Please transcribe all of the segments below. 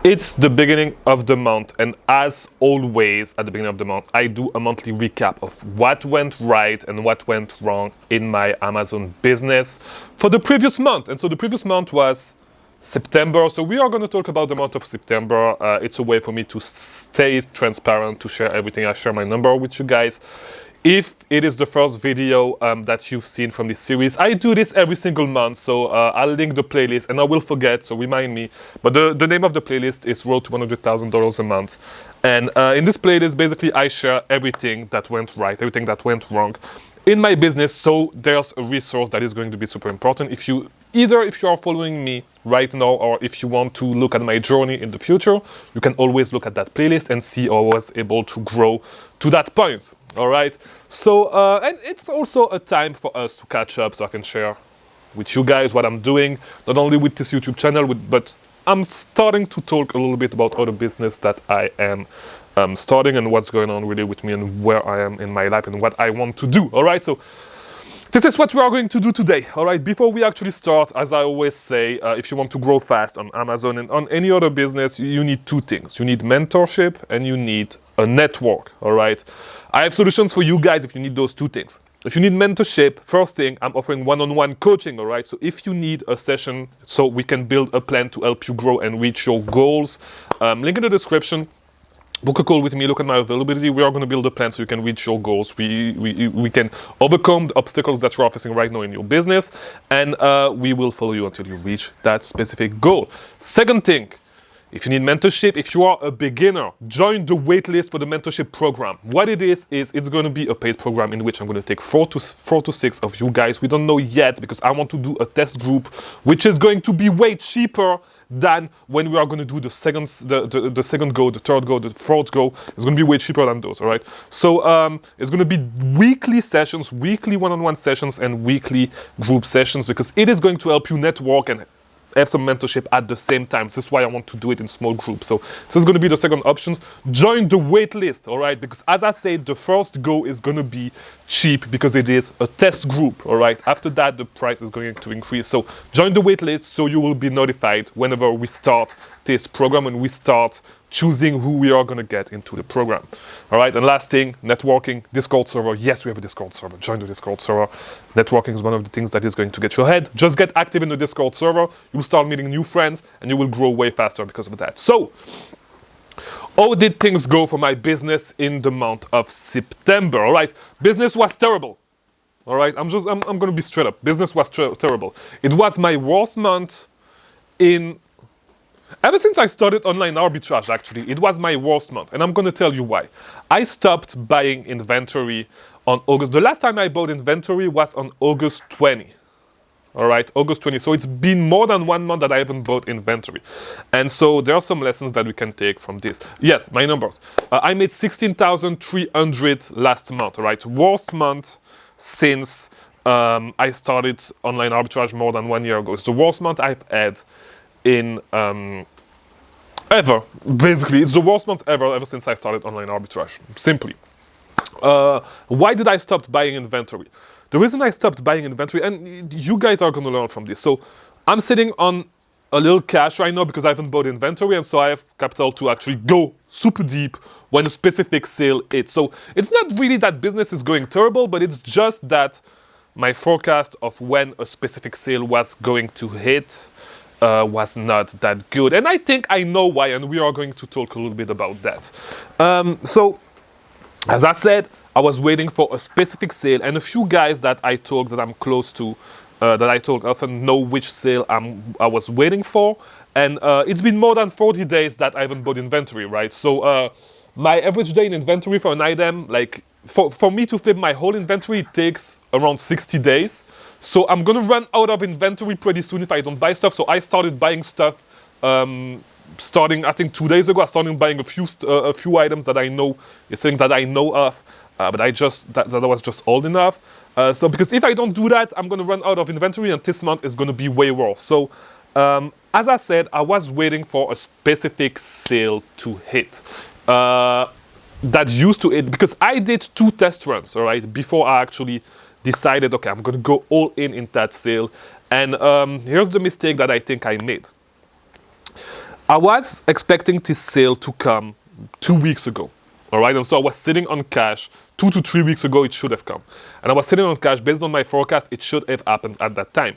It's the beginning of the month, and as always at the beginning of the month, I do a monthly recap of what went right and what went wrong in my Amazon business for the previous month. And so the previous month was September. So we are going to talk about the month of September. It's a way for me to stay transparent, to share everything. I share my number with you guys. If it is the first video that you've seen from this series, I do this every single month, so I'll link the playlist, and I will forget, so remind me. But the name of the playlist is Road to $100,000 a month. And in this playlist, basically, I share everything that went right, everything that went wrong in my business. So there's a resource that is going to be super important. If you are following me right now, or if you want to look at my journey in the future, you can always look at that playlist and see how I was able to grow to that point. All right. So, and it's also a time for us to catch up, so I can share with you guys what I'm doing, not only with this YouTube channel, but I'm starting to talk a little bit about other business that I am starting and what's going on really with me and where I am in my life and what I want to do. All right. So this is what we are going to do today. All right. Before we actually start, as I always say, if you want to grow fast on Amazon and on any other business, you need two things. You need mentorship and you need a network. All right. I have solutions for you guys if you need those two things. If you need mentorship, first thing, I'm offering one-on-one coaching. All right. So if you need a session so we can build a plan to help you grow and reach your goals, link in the description. Book a call with me, look at my availability. We are going to build a plan so you can reach your goals. We can overcome the obstacles that you are facing right now in your business, and we will follow you until you reach that specific goal. Second thing, if you need mentorship, if you are a beginner, join the waitlist for the mentorship program. What it is it's going to be a paid program in which I'm going to take four to six of you guys. We don't know yet because I want to do a test group, which is going to be way cheaper than when we are going to do the second go, the third go, the fourth go. It's going to be way cheaper than those, all right? So it's going to be weekly sessions, weekly one-on-one sessions, and weekly group sessions, because it is going to help you network and have some mentorship at the same time. This is why I want to do it in small groups. So this is going to be the second option. Join the wait list, all right? Because as I said, the first go is going to be cheap because it is a test group, all right? After that, the price is going to increase. So join the wait list so you will be notified whenever we start this program and we start choosing who we are going to get into the program. All right, and last thing, networking, Discord server. Yes, we have a Discord server. Join the Discord server. Networking is one of the things that is going to get you ahead. Just get active in the Discord server. You'll start meeting new friends and you will grow way faster because of that. So, how did things go for my business in the month of September? All right, business was terrible. All right, I'm going to be straight up. Business was terrible. It was my worst month ever since I started online arbitrage, actually. It was my worst month, and I'm going to tell you why. I stopped buying inventory on August. The last time I bought inventory was on August 20. All right, August 20. So it's been more than 1 month that I haven't bought inventory. And so there are some lessons that we can take from this. Yes, my numbers. I made 16,300 last month, all right? Worst month since I started online arbitrage more than 1 year ago. It's the worst month I've had in ever. Basically, it's the worst month ever since I started online arbitrage. Simply. Why did I stop buying inventory? The reason I stopped buying inventory, and you guys are going to learn from this. So I'm sitting on a little cash right now because I haven't bought inventory, and so I have capital to actually go super deep when a specific sale hits. So it's not really that business is going terrible, but it's just that my forecast of when a specific sale was going to hit was not that good. And I think I know why, and we are going to talk a little bit about that. So, as I said, I was waiting for a specific sale, and a few guys that I talk that I'm close to, that I talk often, know which sale I was waiting for. And it's been more than 40 days that I haven't bought inventory, right? So my average day in inventory for an item, like for me to flip my whole inventory, it takes around 60 days. So I'm going to run out of inventory pretty soon if I don't buy stuff. So I started buying stuff starting, I think, 2 days ago. I started buying a few items that I know, things that I know of. But that was just old enough. So because if I don't do that, I'm going to run out of inventory, and this month is going to be way worse. So as I said, I was waiting for a specific sale to hit. That used to hit because I did 2 test runs, all right, before I actually decided, okay, I'm going to go all in that sale. And here's the mistake that I think I made. I was expecting this sale to come 2 weeks ago. All right, and so I was sitting on cash 2 to 3 weeks ago. It should have come, and I was sitting on cash based on my forecast. It should have happened at that time.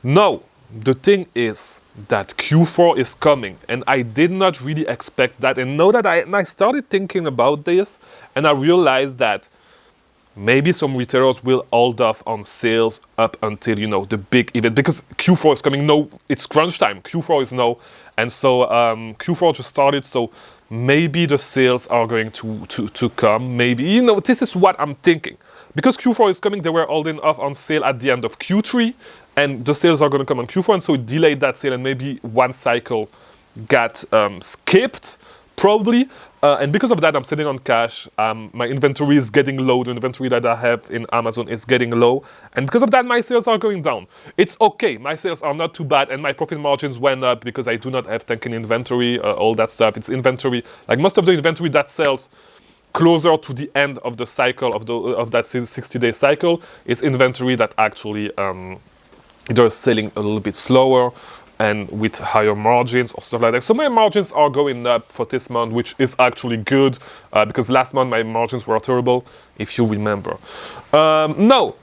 No, the thing is that Q4 is coming, and I did not really expect that. And know that I started thinking about this, and I realized that maybe some retailers will hold off on sales up until, the big event, because Q4 is coming. No, it's crunch time. Q4 is now, and so Q4 just started. So maybe the sales are going to come. Maybe, this is what I'm thinking. Because Q4 is coming, they were holding off on sale at the end of Q3, and the sales are going to come on Q4, and so it delayed that sale, and maybe one cycle got skipped, probably. And because of that, I'm sitting on cash. My inventory is getting low. The inventory that I have in Amazon is getting low. And because of that, my sales are going down. It's okay. My sales are not too bad. And my profit margins went up because I do not have tanking inventory, all that stuff. It's inventory. Like most of the inventory that sells closer to the end of the cycle, of that 60-day cycle, is inventory that actually either selling a little bit slower and with higher margins or stuff like that. So my margins are going up for this month, which is actually good, because last month my margins were terrible, if you remember. No,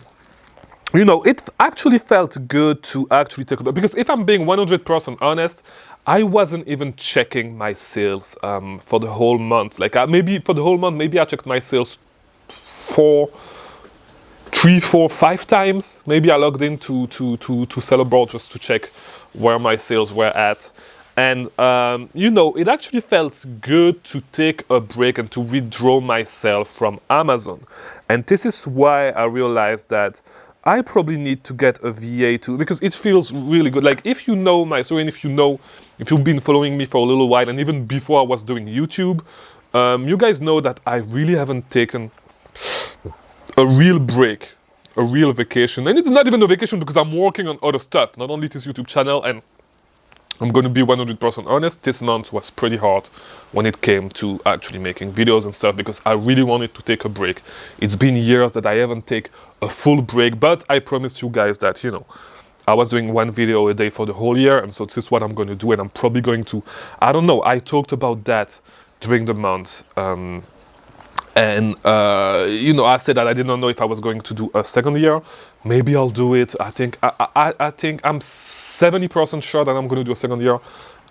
it actually felt good to actually take a look, because if I'm being 100% honest, I wasn't even checking my sales for the whole month. Like maybe for the whole month, maybe I checked my sales 3, 4, 5 times. Maybe I logged in to Celebrate just to check where my sales were at. And, it actually felt good to take a break and to withdraw myself from Amazon. And this is why I realized that I probably need to get a VA too, because it feels really good. Like if you know my story, and if you've been following me for a little while, and even before I was doing YouTube, you guys know that I really haven't taken a real break, a real vacation. And it's not even a vacation because I'm working on other stuff, not only this YouTube channel. And I'm going to be 100% honest, this month was pretty hard when it came to actually making videos and stuff, because I really wanted to take a break. It's been years that I haven't taken a full break, but I promised you guys that, I was doing one video a day for the whole year, and so this is what I'm going to do. And I'm probably going to, I don't know, I talked about that during the month. I said that I did not know if I was going to do a second year. Maybe I'll do it. I think I'm 70% sure that I'm going to do a second year.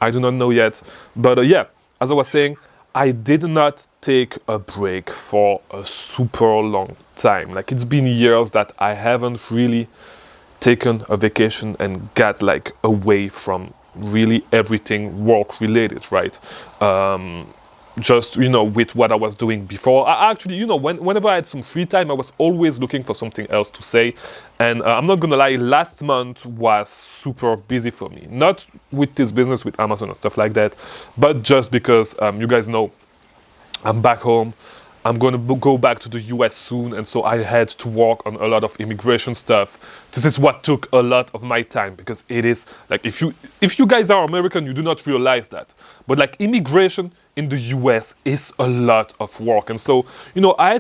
I do not know yet. But as I was saying, I did not take a break for a super long time. Like it's been years that I haven't really taken a vacation and got like away from really everything work related, right? Just, with what I was doing before. I actually, whenever I had some free time, I was always looking for something else to say. And I'm not gonna lie, last month was super busy for me. Not with this business with Amazon and stuff like that, but just because you guys know I'm back home. I'm going to go back to the US soon, and so I had to work on a lot of immigration stuff. This is what took a lot of my time, because it is like, if you guys are American, you do not realize that, but like immigration in the US is a lot of work. And so I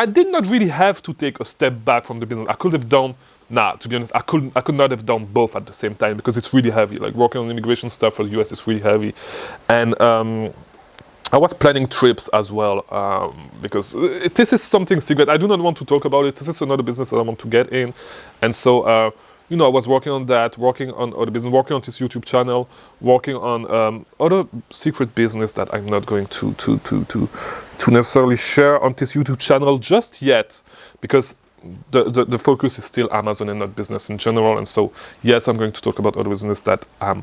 did not really have to take a step back from the business. I could have done, to be honest, I could not have done both at the same time, because it's really heavy. Like working on immigration stuff for the US is really heavy. And I was planning trips as well, because this is something secret. I do not want to talk about it. This is another business that I want to get in. And so, I was working on that, working on other business, working on this YouTube channel, working on other secret business that I'm not going to necessarily share on this YouTube channel just yet, because the focus is still Amazon and not business in general. And so, yes, I'm going to talk about other business that I'm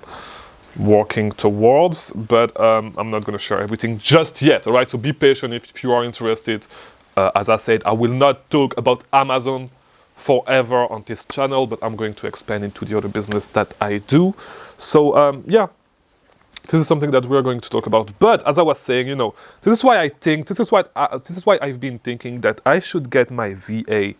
working towards, but I'm not going to share everything just yet. All right, so be patient if you are interested. As I said, I will not talk about Amazon forever on this channel, but I'm going to expand into the other business that I do. So this is something that we're going to talk about. But as I was saying, this is why I've been thinking that I should get my VA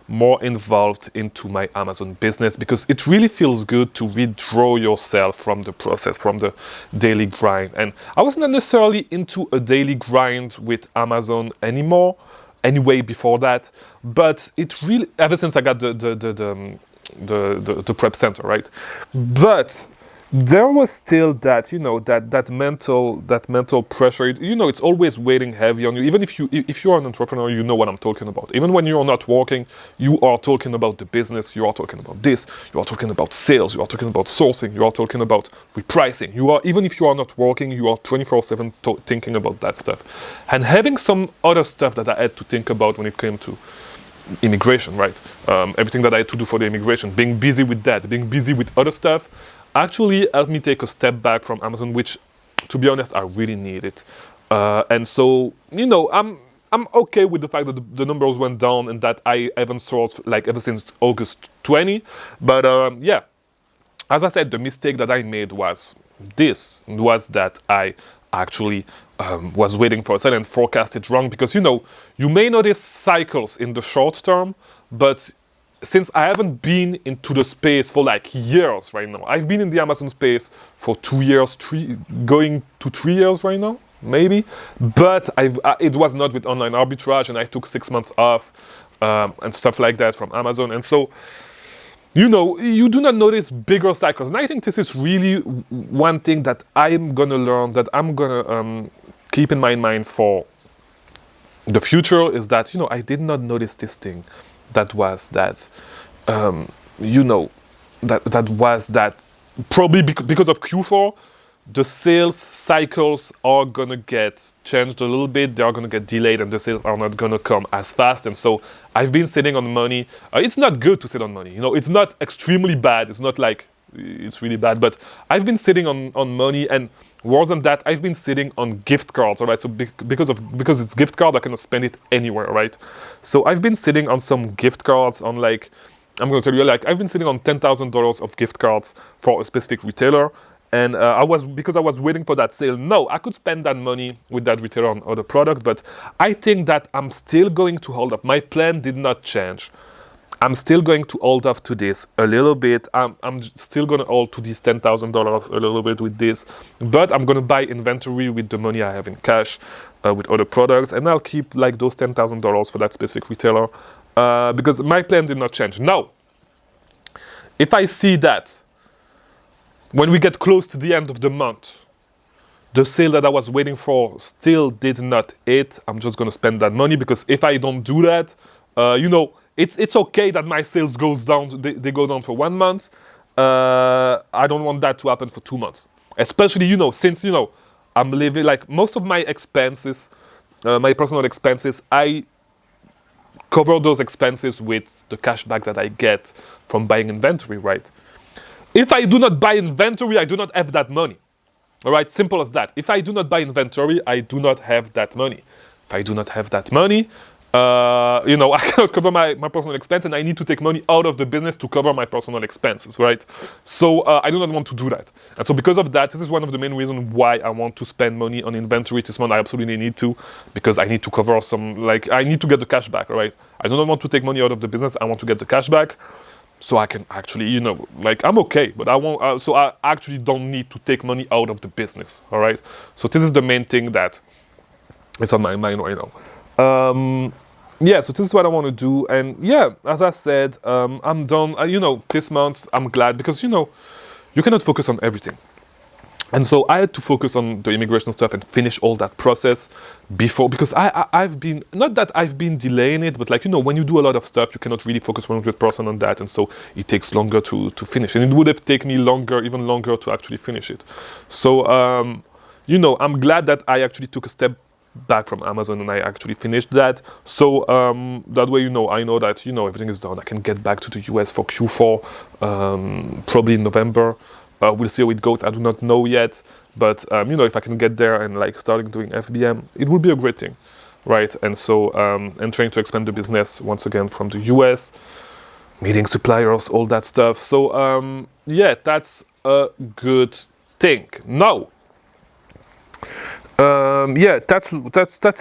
more involved into my Amazon business, because it really feels good to withdraw yourself from the process, from the daily grind. And I was not necessarily into a daily grind with Amazon anyway before that, but it really, ever since I got the prep center, right? But there was still that, that mental pressure. It's always weighing heavy on you. Even if you are an entrepreneur, you know what I'm talking about. Even when you're not working, you are talking about the business, you are talking about this, you are talking about sales, you are talking about sourcing, you are talking about repricing. Even if you are not working, you are 24/7 thinking about that stuff. And having some other stuff that I had to think about when it came to immigration, right? Everything that I had to do for the immigration, being busy with that, being busy with other stuff, actually helped me take a step back from Amazon, which, to be honest, I really needed. And so, I'm okay with the fact that the numbers went down and that I haven't sourced like ever since August 20. But yeah, as I said, the mistake that I made was that I actually was waiting for a sale and forecasted wrong, because you may notice cycles in the short term, but since I haven't been into the space for like years right now, I've been in the Amazon space for 2 years, going to 3 years right now, maybe. But it was not with online arbitrage, and I took 6 months off and stuff like that from Amazon, and so you do not notice bigger cycles. And I think this is really one thing that I'm gonna learn, that I'm gonna keep in my mind for the future, is that I did not notice this thing that was that that was that probably because of Q4, the sales cycles are gonna get changed a little bit. They are gonna get delayed, and the sales are not gonna come as fast. And so I've been sitting on money. It's not good to sit on money. It's not extremely bad. It's not like it's really bad, but I've been sitting on money, and worse than that, I've been sitting on gift cards. All right, so because it's gift card, I cannot spend it anywhere, right? So I've been sitting on some gift cards on, like, I'm gonna tell you, like, I've been sitting on $10,000 of gift cards for a specific retailer. And because I was waiting for that sale. No, I could spend that money with that retailer on other product, but I think that I'm still going to hold up. My plan did not change. I'm still going to hold off to this a little bit. I'm still going to hold to this $10,000 a little bit with this, but I'm going to buy inventory with the money I have in cash with other products, and I'll keep like those $10,000 for that specific retailer because my plan did not change. Now, if I see that when we get close to the end of the month, the sale that I was waiting for still did not hit, I'm just going to spend that money, because if I don't do that, it's okay that my sales goes down. They go down for 1 month. I don't want that to happen for 2 months, especially since I'm living, like, most of my expenses, my personal expenses, I cover those expenses with the cash back that I get from buying inventory, right? If I do not buy inventory, I do not have that money. All right, simple as that. If I do not buy inventory, I do not have that money. If I do not have that money, I cannot cover my personal expense, and I need to take money out of the business to cover my personal expenses, right? So I do not want to do that. And so because of that, this is one of the main reasons why I want to spend money on inventory this month. I absolutely need to, because I need to cover I need to get the cash back, all right? I do not want to take money out of the business. I want to get the cash back, so I can actually, I'm okay, but I won't. So I actually don't need to take money out of the business. All right. So this is the main thing that is on my mind right now. So this is what I want to do, and yeah, as I said, I'm done. This month I'm glad, because you cannot focus on everything. And so I had to focus on the immigration stuff and finish all that process before, because I've been, not that I've been delaying it, but when you do a lot of stuff, you cannot really focus 100% on that. And so it takes longer to finish. And it would have taken me even longer to actually finish it. So, I'm glad that I actually took a step back from Amazon and I actually finished that. So that way, I know that, everything is done. I can get back to the US for Q4, probably in November. We'll see how it goes. I do not know yet, but if I can get there and starting doing FBM, it would be a great thing, right? And so and trying to expand the business once again from the US, meeting suppliers, all that stuff. So that's a good thing. Now, that's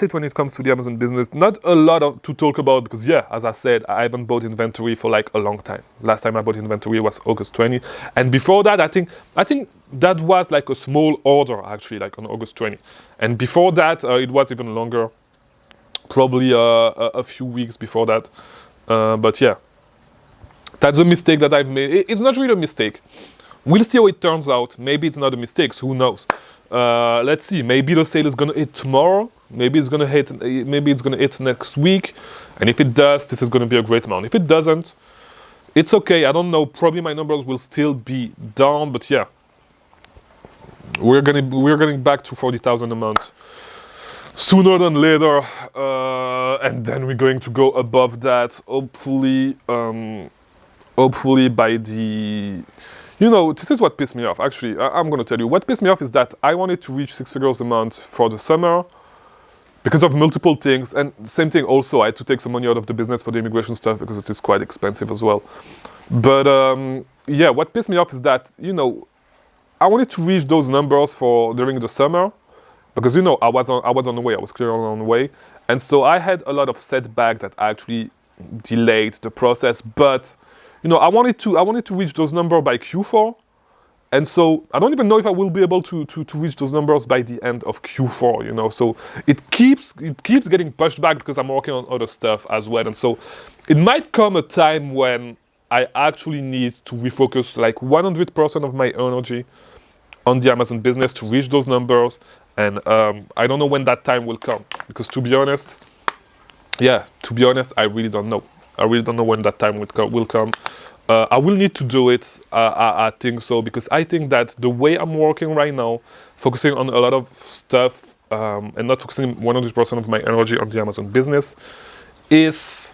it when it comes to the Amazon business. Not a lot to talk about, because as I said, I haven't bought inventory for a long time. Last time I bought inventory was August 20, and before that, I think that was a small order actually, on August 20, and before that it was even longer, probably a few weeks before that. But yeah, that's a mistake that I've made. It's not really a mistake. We'll see how it turns out. Maybe it's not a mistake, so who knows? Let's see. Maybe the sale is gonna hit tomorrow. Maybe it's gonna hit. Maybe it's gonna hit next week. And if it does, this is gonna be a great amount. If it doesn't, it's okay. I don't know. Probably my numbers will still be down, but yeah, we're getting back to 40,000 a month sooner than later, and then we're going to go above that. Hopefully, hopefully by the. You know, this is what pissed me off. Actually, I'm going to tell you. What pissed me off is that I wanted to reach 6 figures a month for the summer because of multiple things. And same thing also, I had to take some money out of the business for the immigration stuff because it is quite expensive as well. But yeah, what pissed me off is that, you know, I wanted to reach those numbers for during the summer because, you know, I was on the way. I was clearly on the way. And so I had a lot of setback that actually delayed the process. But you know, I wanted to reach those numbers by Q4, and so I don't even know if I will be able to reach those numbers by the end of Q4. You know, so it keeps getting pushed back because I'm working on other stuff as well, and so it might come a time when I actually need to refocus like 100% of my energy on the Amazon business to reach those numbers, and I don't know when that time will come because to be honest, I really don't know. I really don't know when that time will come. I will need to do it, I think so, because I think that the way I'm working right now, focusing on a lot of stuff and not focusing 100% of my energy on the Amazon business is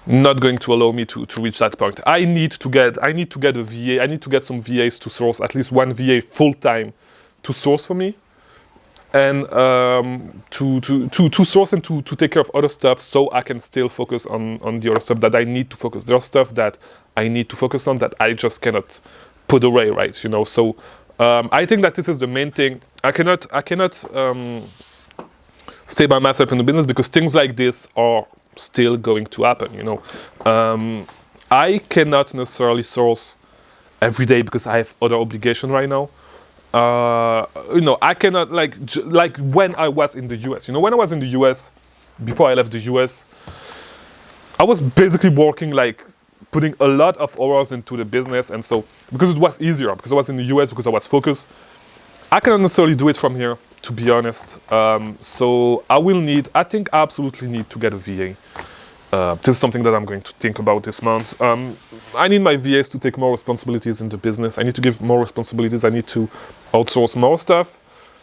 not going to allow me to reach that point. I need to get a VA. I need to get some VAs to source, at least one VA full-time to source for me. And to source and to take care of other stuff so I can still focus on the other stuff that I need to focus. There's stuff that I need to focus on that I just cannot put away, right? You know, so I think that this is the main thing. I cannot stay by myself in the business because things like this are still going to happen, you know. I cannot necessarily source every day because I have other obligation right now. You know, I cannot like when I was in the US. You know, when I was in the US, before I left the US, I was basically working like putting a lot of hours into the business, and so because it was easier, because I was in the US, because I was focused, I cannot necessarily do it from here, to be honest. So I think I absolutely need to get a VA. This is something that I'm going to think about this month. I need my VAs to take more responsibilities in the business. I need to give more responsibilities. I need to outsource more stuff.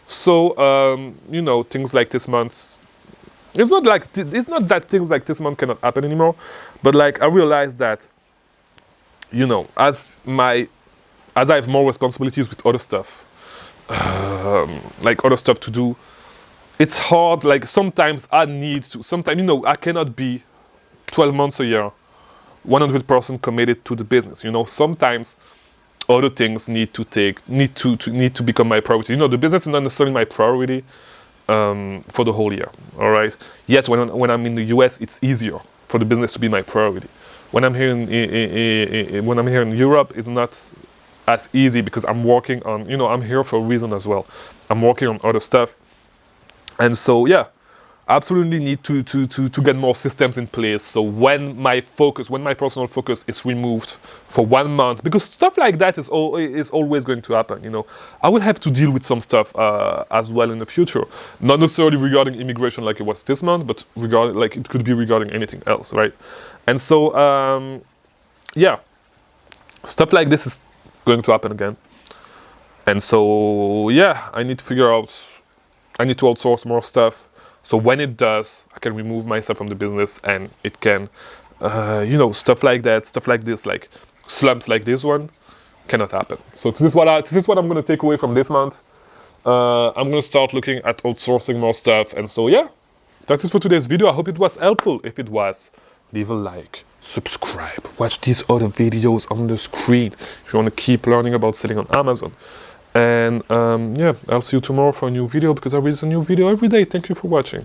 So, you know, things like this month, it's not that things like this month cannot happen anymore, but like I realized that, you know, as I have more responsibilities with other stuff, like other stuff to do, it's hard. Like sometimes you know, I cannot be 12 months a year, 100% committed to the business. You know, sometimes other things need to become my priority. You know, the business is not necessarily my priority for the whole year. All right. Yes, when I'm in the US, it's easier for the business to be my priority. When I'm here in Europe, it's not as easy because I'm working on. You know, I'm here for a reason as well. I'm working on other stuff, and so yeah. Absolutely need to get more systems in place. So when my personal focus is removed for 1 month, because stuff like that is always going to happen. You know, I will have to deal with some stuff as well in the future. Not necessarily regarding immigration like it was this month, but regarding like it could be regarding anything else, right? And so yeah, stuff like this is going to happen again. And so yeah, I need to outsource more stuff. So when it does, I can remove myself from the business, and it can, you know, stuff like that, stuff like this, like slumps like this one, cannot happen. So this is what I'm going to take away from this month. I'm going to start looking at outsourcing more stuff, and so yeah, that's it for today's video. I hope it was helpful. If it was, leave a like, subscribe, watch these other videos on the screen if you want to keep learning about selling on Amazon. And yeah, I'll see you tomorrow for a new video because I release a new video every day. Thank you for watching.